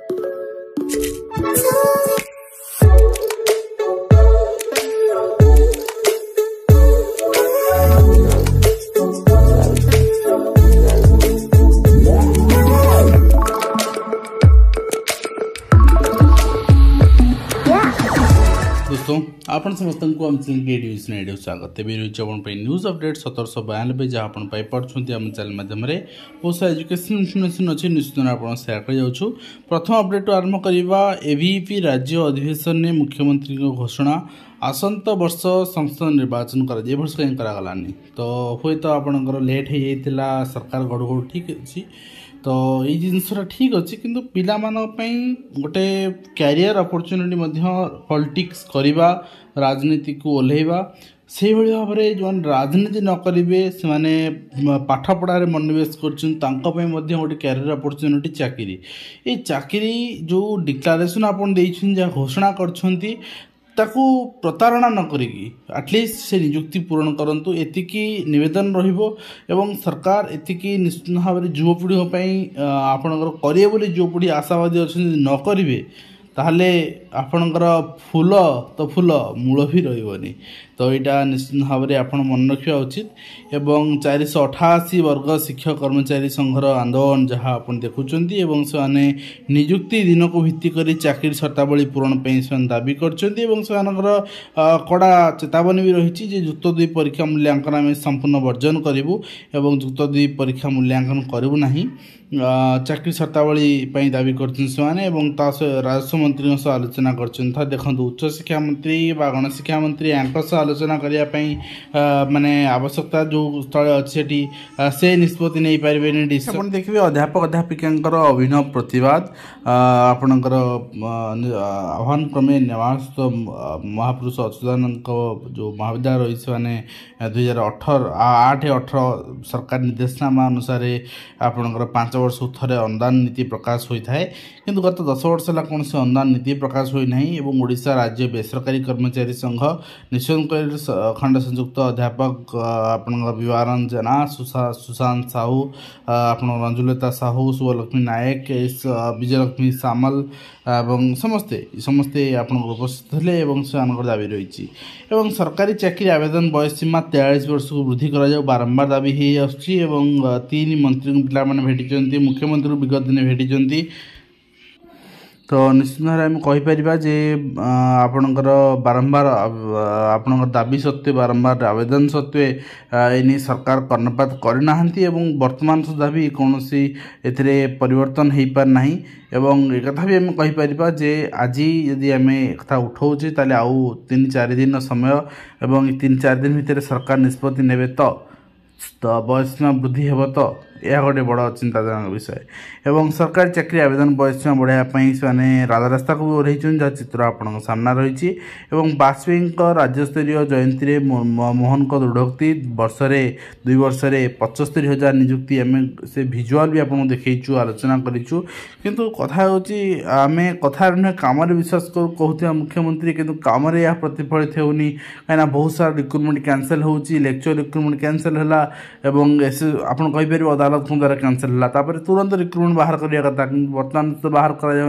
दोस्तों आपण समस्त को आम न्यूज स्वागत तेज रही आप न्यूज अपडेट 1792 जहाँ आप पाइपे आम चैनल माध्यम बहुत सारा एजुकेशन इनफर्मेशन अच्छी निश्चित आप सेयार कर प्रथम अपडेट आरंभ करवा एवीपी राज्य अधिवेशन में मुख्यमंत्री घोषणा आसंत वर्ष संसद निर्वाचन कर वर्ष कहीं करागलानी तो हुए तो आपंकर लेट हो जाता सरकार गड़ गड़ ठीक अच्छी तो ये जिनसा ठीक अच्छे किंतु पिला गोटे क्यारियर अपॉर्चुनिटी पॉलिटिक्स करवा राजनीति को ओल्लैवा से भाव में जो राजनीति न करेंगे से पाठ पढ़ार मनोनिवेश कर गोटे क्यारियर अपॉर्चुनिटी चाकरी ये चाकरी जो डिक्लारेशन आपन जहाँ घोषणा कर ताकू प्रतारणा न करिकी एटलिस्ट से नियुक्ति पूरण करंतु एतिकी निवेदन रहिबो एवं सरकार एतिकी निश्चित भाव में युवपीढ़ी आपणकर करिए बोली युवपीढ़ी आशावादी अच्छा न करेंगे ताहले आपणकर फूल तो फूल मूल भी रही तो यहाँ निश्चित भाव में आप मन रखा उचित एवं 488 वर्ग शिक्षक कर्मचारी संघर आंदोलन जहाँ आप देखुं से नियुक्ति दिन को भित्ति कर चाकरी शर्तावली पूरण से दाबी कर कड़ा चेतावनी भी रही युक्त 2 परीक्षा मूल्यांकन आम संपूर्ण वर्जन करूँ एवं युक्त 2 परीक्षा मूल्यांकन करूँ ना चाकरी शर्तावली दाबी कर राजस्व मंत्री सह आलोचना कर देखो उच्च शिक्षा मंत्री गणशिक्षा मंत्री आलोचना करने माने आवश्यकता जो स्थल अच्छी से निष्पत्ति नहीं पारे देखिए अध्यापक अध्यापिका अभिनव प्रतिवाद आपणकर आह्वान क्रमे नेवास महापुरुष अच्युतानंद जो महाविद्यालय रही से 2018 सरकार निर्देशनामा अनुसार आपणकर 5 वर्ष थे अनुदान नीति प्रकाश होता है किंतु गत 10 वर्ष है कौन से अनुदान नीति प्रकाश होना एवं ओडिशा राज्य बेसरकारी कर्मचारी संघ निशंक खंड संयुक्त अध्यापक आपण विवारन जेना सुशांत साहू आप रंजुलता साहू शुभलक्ष्मी नायक विजयलक्ष्मी सामल एवं समस्ते आप उपस्थित थे से दाबी रही सरकारी चाकरी आवेदन बयस सीमा 43 वर्ष को वृद्धि कर बारंबार दाबी हो 3 मंत्री पिला भेटी मुख्यमंत्री विगत दिन भेटी तो निश्चित भाव में कहीपर जे आपणकर बारंबार आपणकर दाबी सत्वे बारंबार आवेदन सत्वे एने सरकार कर्णपात करना वर्तमान सुधा भी कौन सी एथिरे परिवर्तन हो पारना एवं एक भी आम कहीपर जे आज यदि आम एक उठाऊे ताले आउ 3-4 दिन समय एवं 3-4 दिन भितर सरकार निष्पत्ति नेबे तो बयस सीमा वृद्धि हे तो यह गोटे बड़ चिंताजनक विषय एवं सरकारी चाकरी आवेदन बयस सीमा बढ़ाई से राजरास्ता को ओह्लैं जहाँ चित्र आपण सामना रही वाजपेयी राज्यस्तरीय जयंती मोहन को दृढ़ोक्ति वर्षे 2 वर्ष 75,000 नियुक्ति आम से भिजुआल भी आपको देखु आलोचना करूँ किंतु कथा आम कथा नुहे कम विश्वास कहते मुख्यमंत्री किंतु कम यह प्रतिफलित होनी कहीं बहुत सारा रिक्रुटमेंट कैंसल हो लेक्चर रिक्रुटमेंट कैंसल है आपड़ कहीपर अदालत द्वारा कैंसल है तुरंत रिक्रुटमेंट बाहर करने कथा बर्तमान तो बाहर कर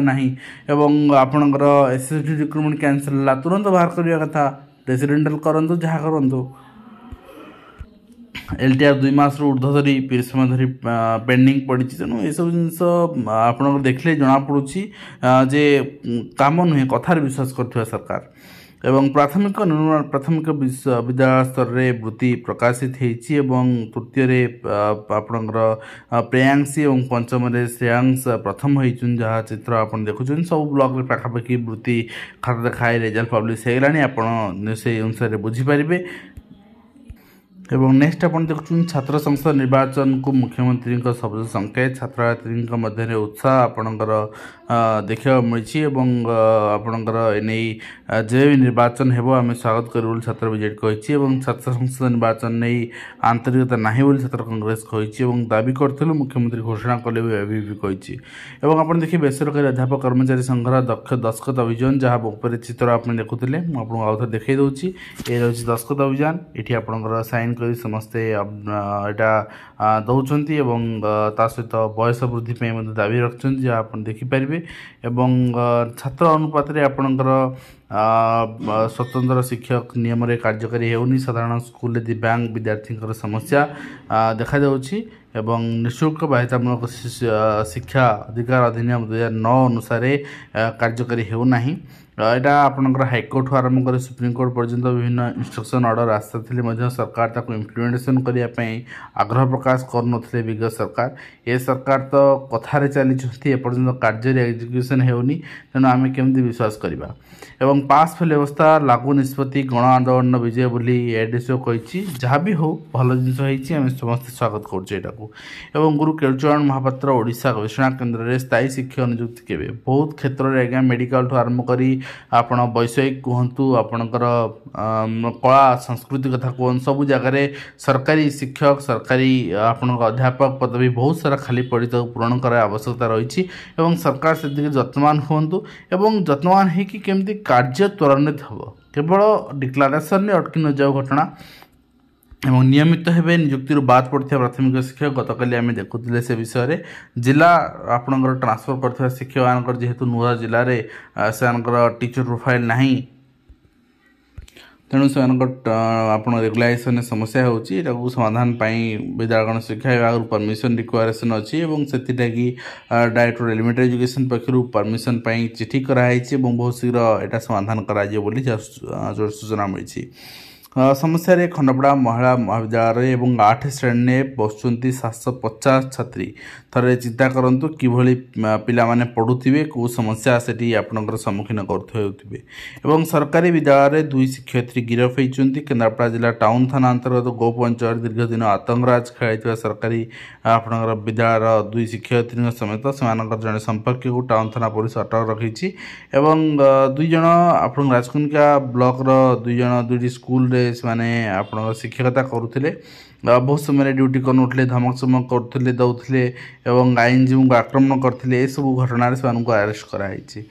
आपणकर एसएसडी रिक्रुटमेंट कैंसल है तुरंत बाहर करने कथा रेसिडेंटल करूँ जहाँ करूँ एलटीआर 2 मास ऊर्ध्व धरी समय धरी पेंडिंग पड़ी तेणु ये सब जिन आप देखले जना पड़ुछि जे काम नुहे कथार विश्वास कर सरकार एवं प्राथमिक प्राथमिक विद्यालय स्तर में वृत्ति प्रकाशित होती तृतीय आपणकर प्रेयांशी और पंचम श्रेयांश प्रथम होती जहाँ चित्र आप देखुं सब ब्लॉक में पाखापाखि वृत्ति खाता देखाए रिजल्ट पब्लिश हो गलानी आप से अनुसार बुझीपारे एवं नेक्स्ट आप देखुं छात्र संसद निर्वाचन को मुख्यमंत्री सबुज संकेत छात्र छात्री मध्य उत्साह आपणकर देखा मिली आपणकर एने जे भी निर्वाचन हो आम स्वागत करूँ छात्र बीजेडी कही छात्र संसद निर्वाचन नहीं आंतरिकता ना छात्र कांग्रेस कही दाबी करूँ मुख्यमंत्री घोषणा कले कही आप देखिए बेसरकारी अध्यापक कर्मचारी संघर दस्खत अभियान जहाँ ऊपर चित्र आप देखुले मुझे आउ थे देखई दूसरी ये रही दस्खत अभियान ये आपंकर साइन କରି ସମସ୍ତେ ଏଇଟା ଦେଉଛନ୍ତି ଏବଂ ତା ସହିତ ବୟସ ବୃଦ୍ଧି ପାଇଁ ମଧ୍ୟ ଦାବି ରଖିଛନ୍ତି ଯାହା ଆପଣ ଦେଖିପାରିବେ ଏବଂ ଛାତ୍ର ଅନୁପାତରେ ଆପଣଙ୍କର स्वतंत्र शिक्षक नियम कार्यकारी होनी साधारण स्कूल दिव्यांग विद्यार्थी समस्या देखा एवं निःशुल्क बाध्यतामूलक शिक्षा अधिकार अधिनियम 2009 अनुसार कार्यकारी होना यहाँ आपंकर हाइकोर्ट आरंभ कर सुप्रीमकोर्ट पर्यंत विभिन्न इंस्ट्रक्शन ऑर्डर आस्था सरकार ताको इम्प्लीमेंटेशन करने आग्रह प्रकाश कर विगत सरकार ये सरकार तो कथार चली एपर्यंत कार्य एग्जीक्यूशन होनी तेणु आम केमती विश्वास करवा एवं पास फेल व्यवस्था लागू निष्पत्ति गण आंदोलन विजय बोली एडीसीओ कही जहाँ भी हो भल जिनस आम समस्त स्वागत करूँ गुरु केलुचरण महापात्र ओडिशा गवेषणा केन्द्र में स्थायी शिक्षक नियुक्ति केवे बहुत क्षेत्र में आज्ञा मेडिकल ठू आरंभ करी आपण वैषयिक कहतु आपणकर कला संस्कृति कथा कहूँ सब जगार सरकारी शिक्षक सरकारी आपण अध्यापक पदवी बहुत सारा खाली पड़ी पूरण कर आवश्यकता रही सरकार से जत्नवान हूँ एवं जत्नवान होमती कार्य त्वरान्वित हम केवल डिक्लारेसन में अटकी न जाऊ घटना एवं नियमित हेबे नियुक्ति बाद पड़ता प्राथमिक शिक्षक गतकाली आम देखुले से विषय जिला आपणकर ट्रांसफर कर शिक्षक मान जेहेतु नुआ जिले में से टीचर प्रोफाइल नहीं तेणु से आप रेगुलाइजेशन समस्या होची समाधान विद्यालय शिक्षा विभाग परमिशन रिक्वायरेसन अच्छी से डायरेक्टर एलिमेंटरी एजुकेशन पक्षर परमिशन चिठी कराई बहुत शीघ्र यहाँ समाधान कर सूचना मिली समस्या खंडपड़ा महिला महाविद्यालय एवं 8 श्रेणी में बसुंट 750 छात्री थे चिंता करूँ किभली पिला माने पढ़ुवे कौ समस्या से आपंकर सम्मुखीन करुवे सरकारी विद्यालय 2 शिक्षयित्री गिरफ होती केन्द्रापड़ा जिला टाउन थाना अंतर्गत गोप अंचल दीर्घ दिन आतंकराज खेल सरकारी आपंकर विद्यालय 2 शिक्षयित्री समेत से जड़े संपर्क को टाउन थाना पुलिस अटक रखी 2 जन आप राजकुनिका ब्लॉक 2 जन 2टी स्कूल आप शिक्षकता करुले बहुत समय ड्यूटी कर धमक चमक करते दौले आईनजीवी को आक्रमण करते सब घटना से अरेस्ट कराई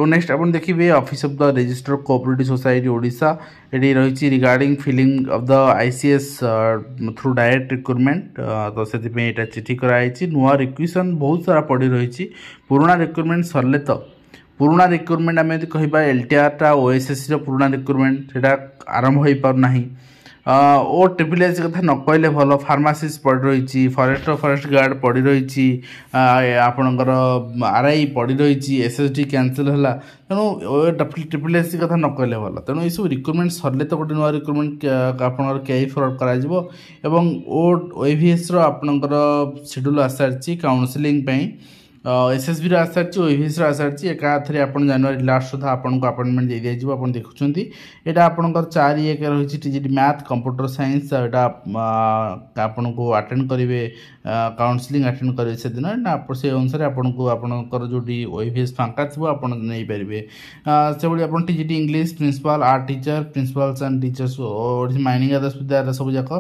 नेक्स्ट आप देखिए office of the register cooperative society Odisha ये रही regarding filling of the ICS through direct recruitment तो से चिठी कराई नुआ रिक्वेशन बहुत सारा पड़ी रही पुराना रिक्रुटमेंट सरले तो पुराना रिक्रुटमेंट आम कह एलटीआर ओएसएससी पुराना रिक्रुटमेंट से आरंभ हो पारना ओ ट्रिपल एच कथा न कहले भल फार्मासीस्ट पड़ रही फॉरेस्ट गार्ड पड़ रही आपणकर आरआई पड़ रही एसएसडी कैंसल है तेणु ट्रिपल एच कथा न कहले भल तेणु ये सब रिक्रुटमेंट सरले तो गोटे नुआ रिक्रुटमेंट आपंकर कैरी फरवर्ड कर ओएवीएस आपणकर शेड्यूल आसारी काउनसिलिंग एसएसबी आसारी ओएवीएस आसारी एकाथरे आप जनवरी लास्ट सुधा आपको अपॉइंटमेंट दे दिया आप देखुं यहाँ आपंकर 4-1 रही टीजीटी मैथ कंप्यूटर साइंस यहाँ आपन को अटेंड करेंगे काउनसिलिंग अटेंड करेंगे से दिन से अनुसार आपको आपंकर जो ओएवीएस फांका थी आप नहीं पारे से भाई आप TGT English principal art teacher principals and teachers mining Adarsh Vidyalaya सब जाक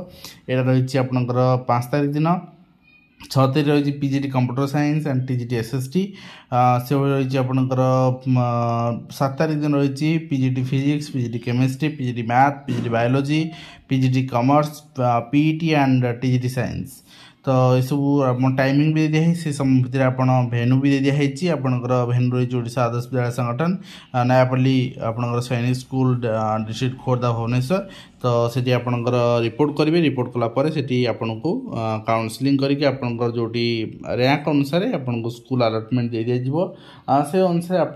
यहाँ रही आपंकर 5 तारीख दिन 6 तारीख रही PGT computer science and TGT SST से रही आपंकर 7 तारीख दिन रही PGT physics PGT chemistry PGT math PGT biology PGT commerce PET and TGT science तो ये सब टाइमिंग भी दे दिया से समय भितर आप भेन्यू भी दे दिखाई आपंकर भेन्यू रही ओडिशा आदर्श विद्यालय संगठन नयापल्ली आपंकर सैनिक स्कूल डिस्ट्रिक्ट खोर्धा भुवनेश्वर तो सेठी आपंकर रिपोर्ट करेंगे रिपोर्ट कलापर से आपन को काउनसिलिंग करके आपंकर जो रैंक अनुसार आपन को स्कूल अलॉटमेंट दे दिया से अनुसार आप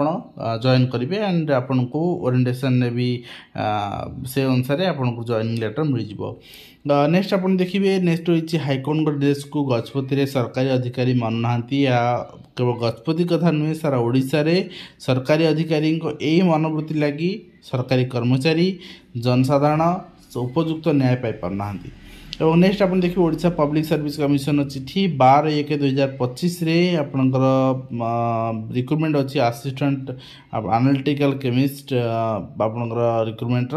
जॉइन करेंगे एंड आपन को ओरिएंटेशन भी से अनुसार आपन को जॉइनिंग लेटर मिल जाए नेक्स्ट आप देखिए नेक्स्ट रही हाइकोर्ट ड्रेस को गजपति सरकारी अधिकारी मानुना या केवल गजपति कथा नुहे सारा ओडिशा रे सरकारी अधिकारी यही मनोवृत्ति लगी सरकारी कर्मचारी जनसाधारण उपयुक्त न्याय पाई पारना एवं नेक्स्ट आप देखिए ओडिशा पब्लिक सर्विस कमिशन चिठी 12/1/2025 रे आपनकर रिक्रुटमेंट अच्छी असिस्टेंट एनालिटिकल केमिस्ट आपनकर रिक्रुटमेंट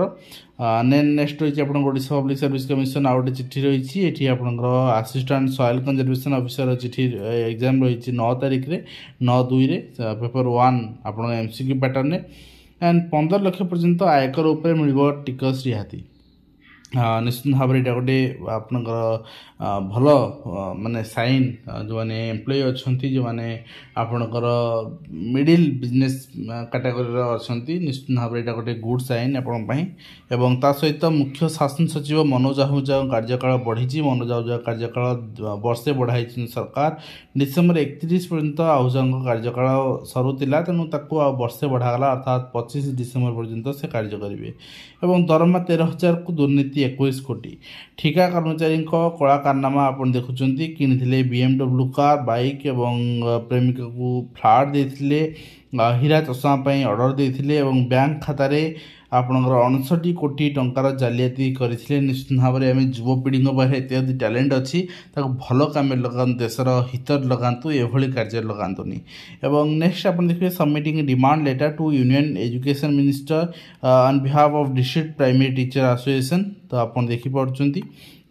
नेक्स्ट रही आप ओडिशा पब्लिक सर्विस कमिशन आउ गोटे चिठी रही ये आपंकर असिस्टेंट सॉइल कंजर्वेशन ऑफिसर चिठी एग्जाम रही 9 तारीख रे 9/2 पेपर 1 आप एमसीक्यू पैटर्न एंड 15 लाख पर्यंत आयकर उपर मिल टिकस रिहाती निश्चित भाव में गोटे आपणकर भल माने साइन जो मैंने एम्प्लॉय अच्छा जो मैंने आपणकर मिडिल बिजनेस कैटेगरी अच्छा निश्चित भाव में गोटे गुड साइन आपण ता सहित मुख्य शासन सचिव मनोज आहूजा कार्यकाल बढ़ी मनोज आहूजा कार्यकाल वर्षे बढ़ाई सरकार डिसेम्बर 31 पर्यंत आहूजा कार्यकाल सरुला तेणु वर्षे बढ़ागला अर्थात 25 डिसेम्बर पर्यंत से कार्य करेंगे एवं दरमा 13,000 को दुर्नीति 21 कोटी ठिका कर्मचारी कला कारनामा आप देखुं कि BMW कार बाइक एवं प्रेमिका को फ्लाट देते हीरा चषमा ऑर्डर देते बैंक खाता आपणकर 59 कोटी टंकार जालियाती करते निश्चित भाव में आम युवपीढ़ी पाखे इत्यादि टैलेंट अच्छी भल काम लगा देशर हित लगातु एभली कार्य लगातुनि एवं नेक्स्ट आप देखिए submitting demand letter to union education minister on behalf of district primary teacher association तो आप देखिपुंट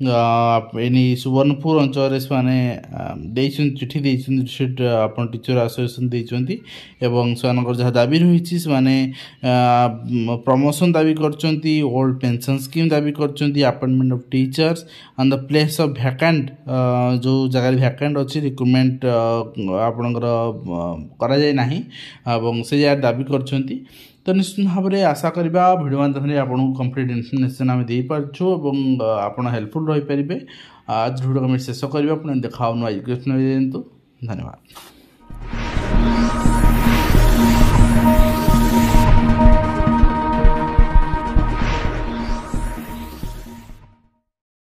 एनी सुवर्णपुर अंचल से चिठी डिस्ट्रिक्ट आप टीचर एसोसिएशन देती जहाँ दाबी रही प्रमोशन दाबी कर ओल्ड पेंशन स्कीम दाबी कर appointment of teachers on the place of vacant जो जगह वैकेंट अच्छी रिक्रुटमेंट आपणकर करा जाए नाही से जगह दाबी कर तो निश्चित भाव में आशा करवा भिडियो माध्यम आपको कंप्लीट इनफर्मेशन आम दे पार्छु आप हेल्पफुल रही पारे आज भिडियो शेष करवा पुणी देखा एजुकेशन धन्यवाद।